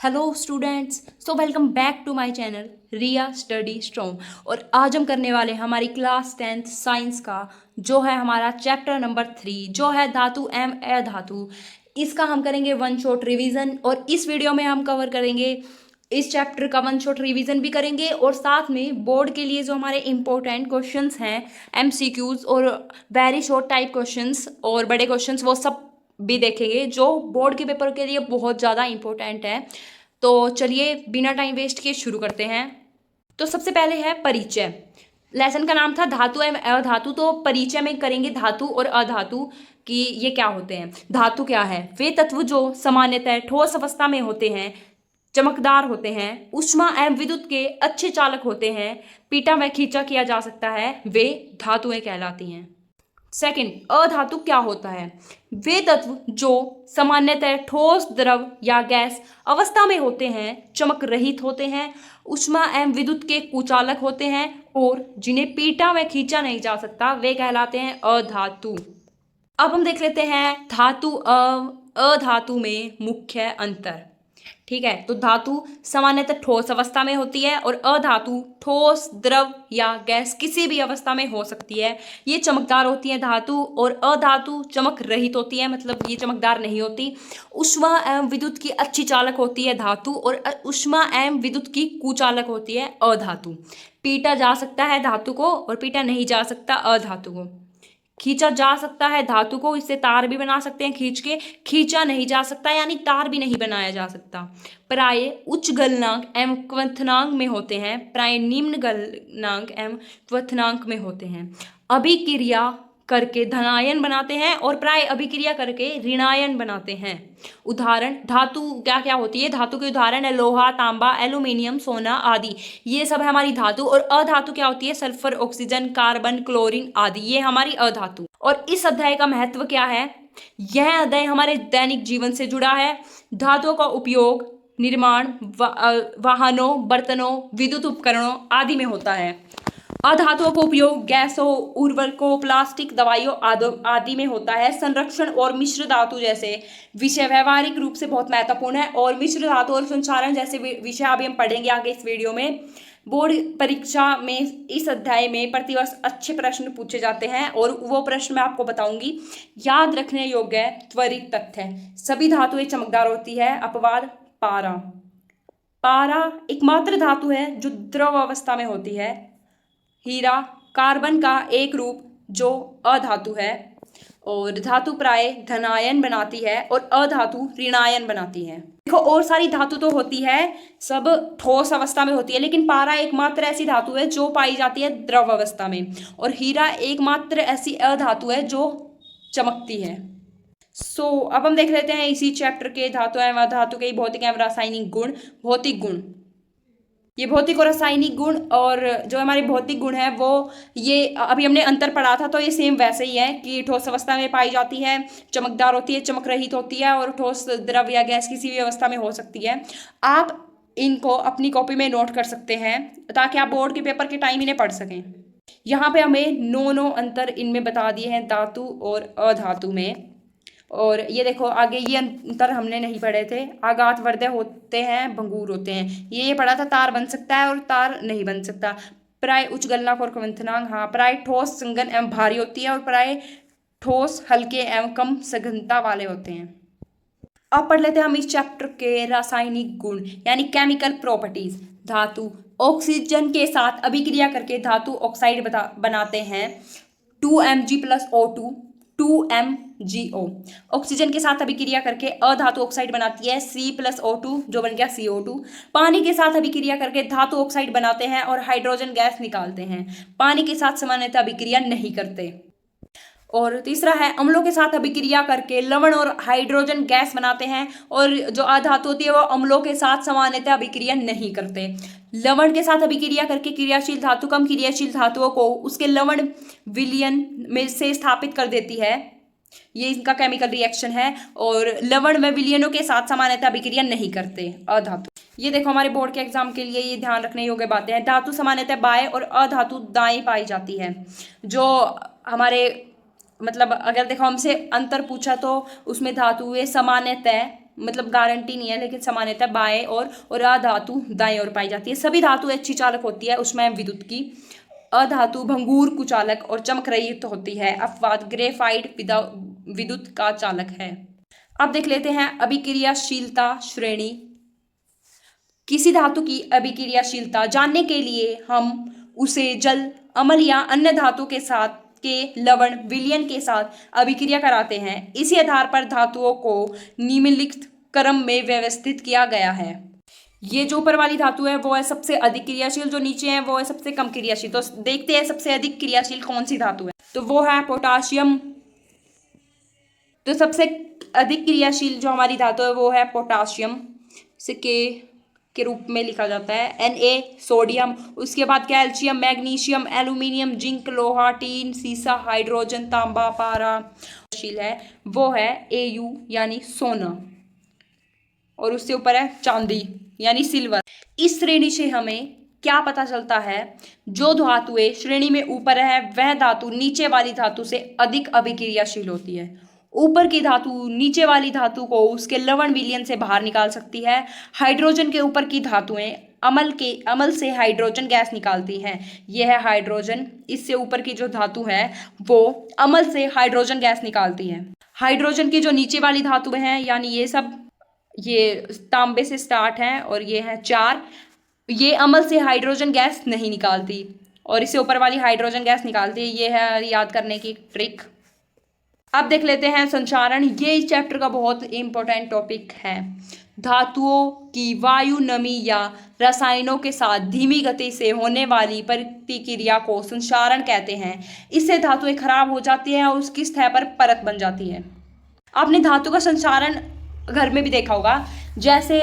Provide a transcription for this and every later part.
Hello students, so welcome back to my channel Riya study strong. और आज हम करने वाले हैं हमारी क्लास 10th साइंस का जो है हमारा चैप्टर नंबर 3 जो है धातु एवं अधातु। इसका हम करेंगे वन शॉट रिवीजन और इस वीडियो में हम कवर करेंगे इस चैप्टर का वन शॉट रिवीजन भी करेंगे और साथ में बोर्ड के लिए जो हमारे इंपॉर्टेंट क्वेश्चंस हैं एमसीक्यूज और वेरी शॉर्ट टाइप क्वेश्चंस और बड़े क्वेश्चंस वो सब भी देखेंगे जो बोर्ड के पेपर के लिए बहुत ज़्यादा इंपॉर्टेंट है। तो चलिए बिना टाइम वेस्ट किए शुरू करते हैं। तो सबसे पहले है परिचय। लेसन का नाम था धातु एवं अधातु, तो परिचय में करेंगे धातु और अधातु कि ये क्या होते हैं। धातु क्या है? वे तत्व जो सामान्यतः ठोस अवस्था में होते हैं, चमकदार होते हैं, ऊष्मा एवं विद्युत के अच्छे चालक होते हैं, पीटा व खींचा किया जा सकता है, वे धातुएं कहलाती हैं। सेकंड, अधातु क्या होता है? वे तत्व जो सामान्यतः ठोस, द्रव या गैस अवस्था में होते हैं, चमक रहित होते हैं, ऊष्मा एवं विद्युत के कुचालक होते हैं और जिन्हें पीटा व खींचा नहीं जा सकता, वे कहलाते हैं अधातु। अब हम देख लेते हैं धातु अधातु में मुख्य अंतर। ठीक है, तो धातु सामान्यतः ठोस अवस्था में होती है और अधातु ठोस, द्रव या गैस किसी भी अवस्था में हो सकती है। ये चमकदार होती है धातु और अधातु चमक रहित होती है, मतलब ये चमकदार नहीं होती। ऊष्मा एवं विद्युत की अच्छी चालक होती है धातु और ऊष्मा एवं विद्युत की कुचालक होती है अधातु। पीटा जा सकता है धातु को और पीटा नहीं जा सकता अधातु को। खींचा जा सकता है धातु को, इससे तार भी बना सकते हैं खींच के। खींचा नहीं जा सकता यानी तार भी नहीं बनाया जा सकता। प्राय उच्च गलनांक एवं क्वथनांक में होते हैं, प्राय निम्न गलनांक एवं क्वथनांक में होते हैं। अभिक्रिया करके धनायन बनाते हैं और प्राय अभिक्रिया करके ऋणायन बनाते हैं। उदाहरण धातु क्या क्या होती है? धातु के उदाहरण है लोहा, तांबा, एल्यूमिनियम, सोना आदि। ये सब है हमारी धातु। और अधातु क्या होती है? सल्फर, ऑक्सीजन, कार्बन, क्लोरीन आदि, ये हमारी अधातु। और इस अध्याय का महत्व क्या है? यह अध्याय हमारे दैनिक जीवन से जुड़ा है। धातुओं का उपयोग निर्माण, वाहनों, बर्तनों, विद्युत उपकरणों आदि में होता है। अधातुओं का उपयोग गैसों, उर्वरकों, प्लास्टिक, दवाइयों आदि में होता है। संरक्षण और मिश्र धातु जैसे विषय व्यावहारिक रूप से बहुत महत्वपूर्ण है और मिश्र धातु और संचारण जैसे विषय अभी हम पढ़ेंगे आगे इस वीडियो में। बोर्ड परीक्षा में इस अध्याय में प्रतिवर्ष अच्छे प्रश्न पूछे जाते हैं और वो प्रश्न मैं आपको बताऊंगी। याद रखने योग्य त्वरित तथ्य: सभी धातुएं चमकदार होती है। अपवाद: पारा। पारा एकमात्र धातु है जो द्रव अवस्था में होती है। हीरा कार्बन का एक रूप जो अधातु है और धातु प्राय धनायन बनाती है और अधातु ऋणायन बनाती है। देखो और सारी धातु तो होती है, सब ठोस अवस्था में होती है, लेकिन पारा एकमात्र ऐसी धातु है जो पाई जाती है द्रव अवस्था में और हीरा एकमात्र ऐसी अधातु है जो चमकती है। अब हम देख लेते हैं इसी चैप्टर के धातु एवं अधातु के भौतिक एवं रासायनिक गुण। भौतिक गुण, ये भौतिक और रासायनिक गुण, और जो हमारे भौतिक गुण है वो ये अभी हमने अंतर पढ़ा था तो ये सेम वैसे ही है कि ठोस अवस्था में पाई जाती है, चमकदार होती है, चमक रहित होती है और ठोस, द्रव या गैस किसी भी अवस्था में हो सकती है। आप इनको अपनी कॉपी में नोट कर सकते हैं ताकि आप बोर्ड के पेपर के टाइम इन्हें पढ़ सकें। यहाँ पे हमें नो अंतर इनमें बता दिए हैं धातु और अधातु में। और ये देखो आगे ये अंतर हमने नहीं पढ़े थे। आघात वर्धक होते हैं, भंगुर होते हैं, ये पढ़ा था। तार बन सकता है और तार नहीं बन सकता। प्राय उच्च गलनांक और क्वथनांक, हाँ। प्राय ठोस, संघन एवं भारी होती है और प्राय ठोस, हल्के एवं कम सघनता वाले होते हैं। अब पढ़ लेते हैं हम इस चैप्टर के रासायनिक गुण यानी केमिकल प्रॉपर्टीज। धातु ऑक्सीजन के साथ अभिक्रिया करके धातु ऑक्साइड बनाते हैं। 2Mg+O2 2MgO। ऑक्सीजन के साथ अभिक्रिया करके अधातु ऑक्साइड बनाती है C+O2 जो बन गया CO2। पानी के साथ अभिक्रिया करके धातु ऑक्साइड बनाते हैं और हाइड्रोजन गैस निकालते हैं। पानी के साथ सामान्यतः अभिक्रिया नहीं करते। और तीसरा है अम्लों के साथ अभिक्रिया करके लवण और हाइड्रोजन गैस बनाते हैं और जो अधातु होती है वो अम्लों के साथ सामान्यतः अभिक्रिया नहीं करते। लवण के साथ अभिक्रिया करके क्रियाशील धातु कम क्रियाशील धातुओं को उसके लवण विलयन में से स्थापित कर देती है। ये इनका केमिकल रिएक्शन है। और लवण व विलयनों के साथ सामान्यतः अभिक्रिया नहीं करते अधातु। ये देखो हमारे बोर्ड के एग्जाम के लिए ये ध्यान रखने योग्य बातें हैं। धातु सामान्यतः बाएं और अधातु दाएं पाई जाती है। जो हमारे मतलब अगर देखो हमसे अंतर पूछा तो उसमें धातुएं सामान्यतः मतलब गारंटी नहीं है, लेकिन सामान्यतः बाएं और अधातु दाएं ओर पाई जाती है। सभी धातु अच्छी चालक होती है, उसमें विद्युत की। अधातु भंगुर कुचालक और चमक रहित होती है। अपवाद ग्रेफाइट विद्युत का चालक है। अब देख लेते हैं अभिक्रियाशीलता श्रेणी। किसी धातु की अभिक्रियाशीलता जानने के लिए हम उसे जल, अम्ल या अन्य धातु के साथ के लवण, विलयन के साथ अभिक्रिया कराते हैं। इसी आधार पर धातुओं को निम्नलिखित क्रम में व्यवस्थित किया गया है। ये जो ऊपर वाली धातु है वो है सबसे अधिक क्रियाशील, जो नीचे है वो है सबसे कम क्रियाशील। तो देखते हैं सबसे अधिक क्रियाशील कौन सी धातु है, तो वो है पोटाशियम। तो सबसे अधिक क्रियाशील जो हमारी धातु है वो है पोटाशियम, इसे के रूप में लिखा जाता है। Na सोडियम, उसके बाद कैल्शियम, मैग्नीशियम, एल्यूमिनियम, जिंक, लोहा, टीन, सीसा, हाइड्रोजन, तांबा, पारा शील है वो है Au यानी सोना, और उससे ऊपर है चांदी यानी सिल्वर। इस श्रेणी से हमें क्या पता चलता है, जो धातुएं श्रेणी में ऊपर है वह धातु नीचे वाली धातु से अधिक अभिक्रियाशील होती है। ऊपर की धातु नीचे वाली धातु को उसके लवण विलयन से बाहर निकाल सकती है। हाइड्रोजन के ऊपर की धातुएं अम्ल से हाइड्रोजन गैस निकालती हैं। यह है हाइड्रोजन। इससे ऊपर की जो धातु है वो अम्ल से हाइड्रोजन गैस निकालती है। हाइड्रोजन की जो नीचे वाली धातुएं हैं यानी ये सब, ये तांबे से स्टार्ट हैं और ये है 4, ये अम्ल से हाइड्रोजन गैस नहीं निकालती और इससे ऊपर वाली हाइड्रोजन गैस निकालती है। ये है याद करने की ट्रिक। अब देख लेते हैं संचारण। ये इस चैप्टर का बहुत इंपॉर्टेंट टॉपिक है। धातुओं की वायु, नमी या रसायनों के साथ धीमी गति से होने वाली प्रतिक्रिया को संचारण कहते हैं। इससे धातुएं खराब हो जाती हैं और उसकी सतह पर परत बन जाती है। आपने धातु का संचारण घर में भी देखा होगा, जैसे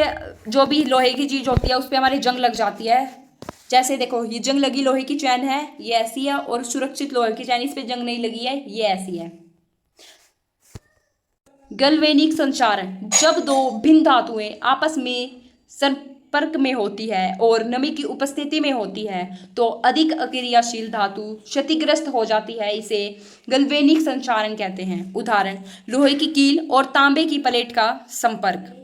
जो भी लोहे की चीज होती है उस पर हमारी जंग लग जाती है। जैसे देखो ये जंग लगी लोहे की चैन है, ये ऐसी है, और सुरक्षित लोहे की चैन, इस पे जंग नहीं लगी है, ये ऐसी है। गैल्वेनिक संचारण, जब दो भिन्न धातुएं आपस में संपर्क में होती है और नमी की उपस्थिति में होती है तो अधिक अक्रियाशील धातु क्षतिग्रस्त हो जाती है। इसे गैल्वेनिक संचारण कहते हैं। उदाहरण, लोहे की कील और तांबे की प्लेट का संपर्क।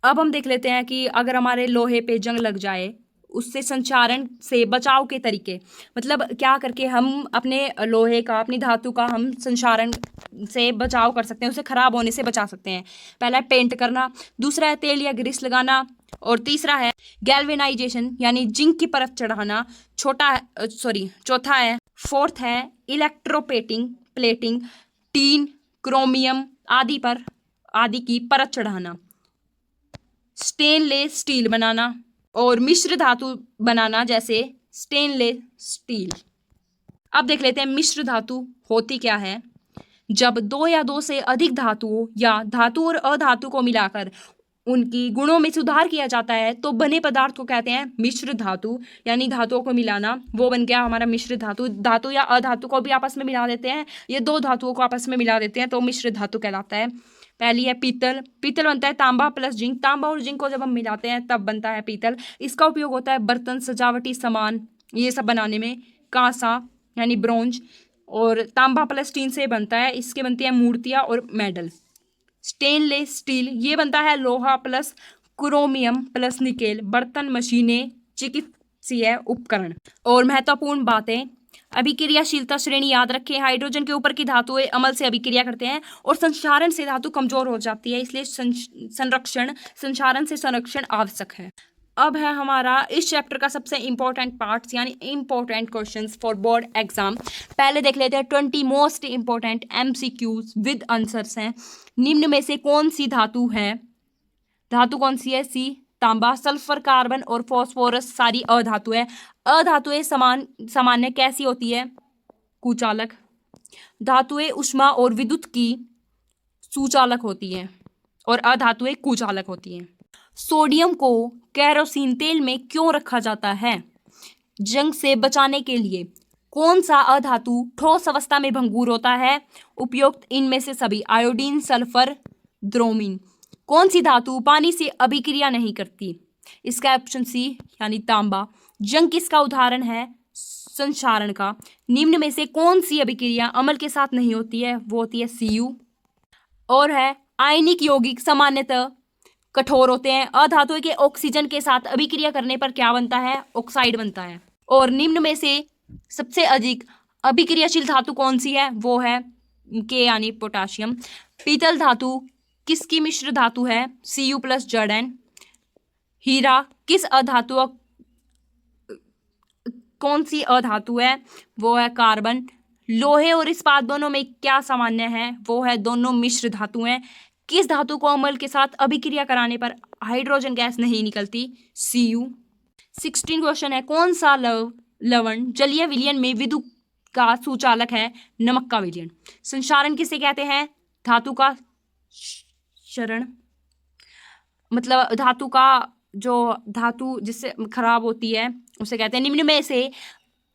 अब हम देख लेते हैं कि अगर हमारे लोहे पे जंग लग जाए, उससे संचारण से बचाव के तरीके, मतलब क्या करके हम अपने लोहे का, अपनी धातु का हम संचारण से बचाव कर सकते हैं, उसे खराब होने से बचा सकते हैं। पहला है पेंट करना, दूसरा है तेल या ग्रीस लगाना, और तीसरा है गैल्वेनाइजेशन यानी जिंक की परत चढ़ाना, चौथा है, फोर्थ है प्लेटिंग टीन, क्रोमियम आदि की परत चढ़ाना, स्टेनलेस स्टील बनाना और मिश्र धातु बनाना जैसे स्टेनलेस स्टील। अब देख लेते हैं मिश्र धातु होती क्या है। जब दो या दो से अधिक धातुओं या धातु और अधातु को मिलाकर उनकी गुणों में सुधार किया जाता है तो बने पदार्थ को कहते हैं मिश्र धातु, यानी धातुओं को मिलाना, वो बन गया हमारा मिश्र धातु। धातु या अधातु को भी आपस में मिला देते हैं, ये दो धातुओं को आपस में मिला देते हैं तो मिश्र धातु कहलाता है। पहली है पीतल बनता है तांबा प्लस जिंक। तांबा और जिंक को जब हम मिलाते हैं तब बनता है पीतल। इसका उपयोग होता है बर्तन, सजावटी सामान, ये सब बनाने में। कांसा यानी ब्रोंज, और तांबा प्लस टीन से बनता है, इसके बनती है मूर्तियां और मेडल। स्टेनलेस स्टील, ये बनता है लोहा प्लस क्रोमियम प्लस निकेल, बर्तन, मशीनें, चिकित्सीय उपकरण। और महत्वपूर्ण बातें, अभिक्रियाशीलता श्रेणी याद रखें। हाइड्रोजन के ऊपर की धातुएं अम्ल से अभिक्रिया करते हैं और संक्षारण से धातु कमजोर हो जाती है, इसलिए संक्षारण से संरक्षण आवश्यक है। अब है हमारा इस चैप्टर का सबसे इंपॉर्टेंट पार्ट्स यानी important questions for board exam. पहले देख लेते हैं 20 most important MCQs with answers हैं। निम्न में से कौन सी धातु है? धातु कौन सी है? सी तांबा। सल्फर, कार्बन और फॉस्फोरस सारी अधातु है। अधातुएं सामान्य कैसी होती है? कुचालक। धातुएं उष्मा और विद्युत की सुचालक होती हैं और अधातुएं कुचालक होती हैं। सोडियम को केरोसिन तेल में क्यों रखा जाता है? जंग से बचाने के लिए। कौन सा अधातु ठोस अवस्था में भंगुर होता है? उपयुक्त इनमें से सभी, आयोडीन, सल्फर, ब्रोमीन। कौन सी धातु पानी से अभिक्रिया नहीं करती? इसका ऑप्शन सी यानी तांबा। जंग किसका उदाहरण है? संचारण का। निम्न में से कौन सी अभिक्रिया अम्ल के साथ नहीं होती है? वो होती है Cu। और है आयनिक यौगिक सामान्यतः कठोर होते हैं। अधातुओं के ऑक्सीजन के साथ अभिक्रिया करने पर क्या बनता है? ऑक्साइड बनता है। और निम्न में से सबसे अधिक अभिक्रियाशील धातु कौन सी है? वो है के यानी पोटाशियम। पीतल धातु किसकी मिश्र धातु है? Cu plus Zn। हीरा किस अधातु कौन सी अधातु है? वो है कार्बन। लोहे और इस्पात दोनों में क्या सामान्य है? वो है दोनों मिश्र धातु हैं। किस धातु को अम्ल के साथ अभिक्रिया कराने पर हाइड्रोजन गैस नहीं निकलती? Cu। 16 क्वेश्चन है, कौन सा लवण जलीय विलयन में विद्युत का सुचालक है? नमक का विलयन। संक्षारण किसे कहते हैं? धातु का क्षरण, मतलब धातु का जो धातु जिससे खराब होती है उसे कहते हैं। निम्न में से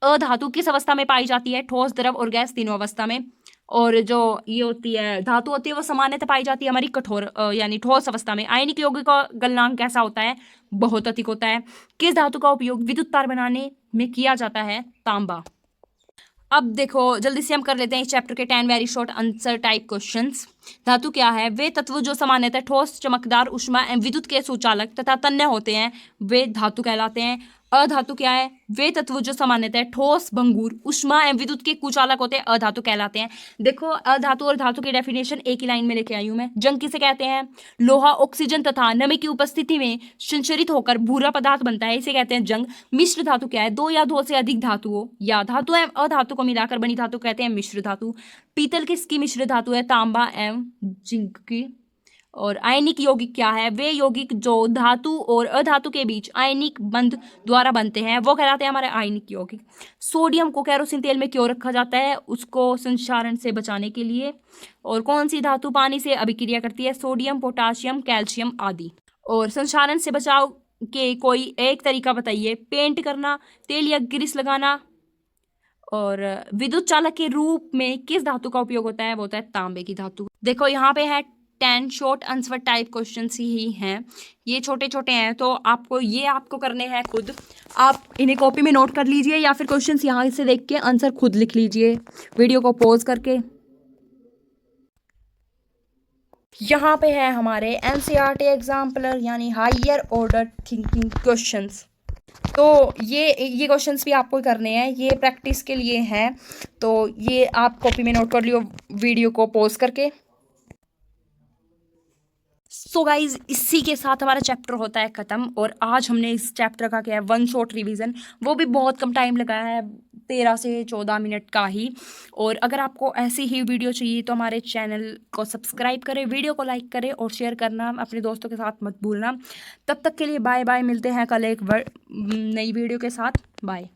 अधातु किस अवस्था में पाई जाती है? ठोस, द्रव और गैस तीनों अवस्था में। और जो ये होती है धातु होती है वो सामान्यतः पाई जाती है हमारी कठोर यानी ठोस अवस्था में। आयनिक यौगिक का गलनांक कैसा होता है? बहुत अधिक होता है। किस धातु का उपयोग विद्युत तार बनाने में किया जाता है? तांबा। अब देखो जल्दी से हम कर लेते हैं इस चैप्टर के 10 very short answer type questions. धातु क्या है? वे तत्व जो सामान्यतः ठोस, चमकदार, ऊष्मा एवं विद्युत के सुचालक तथा तन्य होते हैं वे धातु कहलाते हैं। अधातु क्या है? वे तत्व जो सामान्यतः ठोस, भंगुर, ऊष्मा एवं विद्युत के कुचालक होते हैं अधातु कहलाते हैं। देखो अधातु और धातु की डेफिनेशन एक ही लाइन में लेके आई हूं मैं। जंग किसे कहते हैं? लोहा ऑक्सीजन तथा नमी की उपस्थिति में संचरित होकर भूरा पदार्थ बनता है, इसे कहते हैं जंग। मिश्र धातु क्या है? दो या दो से अधिक धातुओं या धातु एवं अधातु को मिलाकर बनी धातु कहते हैं मिश्र धातु। पीतल किसकी मिश्र धातु है? तांबा एवं जिंक की। और आयनिक यौगिक क्या है? वे यौगिक जो धातु और अधातु के बीच आयनिक बंध द्वारा बनते हैं वो कहलाते हैं हमारे आयनिक यौगिक। सोडियम को केरोसिन तेल में क्यों रखा जाता है? उसको संक्षारण से बचाने के लिए। और कौन सी धातु पानी से अभिक्रिया करती है? सोडियम, पोटाशियम, कैल्शियम आदि। और संक्षारण से बचाव के कोई एक तरीका बताइए। पेंट करना, तेल या ग्रीस लगाना। और विद्युत चालक के रूप में किस धातु का उपयोग होता है? वो होता है तांबे की धातु। देखो यहाँ पे है 10 शॉर्ट आंसर टाइप क्वेश्चन ही हैं। ये छोटे छोटे हैं तो आपको करने हैं खुद। आप इन्हें कॉपी में नोट कर लीजिए या फिर क्वेश्चंस यहाँ से देख के आंसर खुद लिख लीजिए वीडियो को पॉज करके। यहाँ पे है हमारे NCERT एग्जाम्पलर यानी हायर ऑर्डर थिंकिंग क्वेश्चंस। तो ये क्वेश्चंस भी आपको करने हैं, ये प्रैक्टिस के लिए हैं। तो ये आप कॉपी में नोट कर लियो वीडियो को पॉज करके। सो गाइज इसी के साथ हमारा चैप्टर होता है ख़त्म। और आज हमने इस चैप्टर का किया है 1 शॉर्ट रिवीजन, वो भी बहुत कम टाइम लगाया है, 13 से 14 मिनट का ही। और अगर आपको ऐसी ही वीडियो चाहिए तो हमारे चैनल को सब्सक्राइब करें, वीडियो को लाइक करें और शेयर करना अपने दोस्तों के साथ मत भूलना। तब तक के लिए बाय बाय, मिलते हैं कल एक नई वीडियो के साथ। बाय।